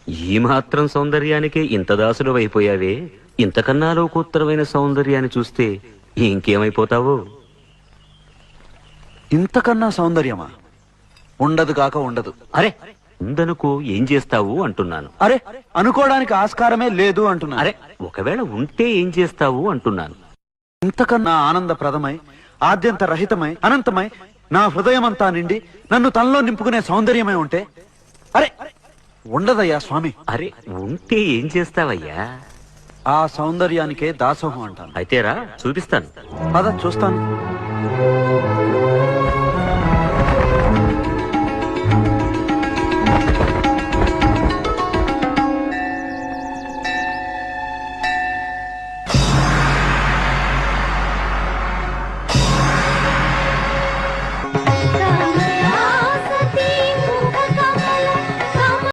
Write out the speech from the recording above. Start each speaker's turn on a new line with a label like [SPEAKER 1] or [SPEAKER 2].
[SPEAKER 1] ఈ మాత్రం సౌందర్యానికే ఇంత దాసుడు అయిపోయావే, ఇంతకన్నా లోకోత్తరమైన సౌందర్యాన్ని చూస్తే ఇంకేమైపోతావో.
[SPEAKER 2] ఇంతకన్నా సౌందర్యమా? ఉండదు కాక ఉండదు.
[SPEAKER 1] అరే ఉందనుకో ఏం చేస్తావు అంటున్నాను.
[SPEAKER 2] అరే అనుకోవడానికి ఆస్కారమే లేదు అంటున్నా.
[SPEAKER 1] అరే ఒకవేళ ఉంటే ఏం చేస్తావు అంటున్నాను.
[SPEAKER 2] ఇంతకన్నా ఆనందప్రదమై, ఆద్యంత రహితమై, అనంతమై, నా హృదయమంతా నిండి నన్ను తనలో నింపుకునే సౌందర్యమై ఉంటే అరే ఉండదయ్యా స్వామి.
[SPEAKER 1] అరే ఉంటే ఏం చేస్తావయ్యా?
[SPEAKER 2] ఆ సౌందర్యానికే దాసోహం అంటాను.
[SPEAKER 1] అయితేరా చూపిస్తాను.
[SPEAKER 2] పద చూస్తాను.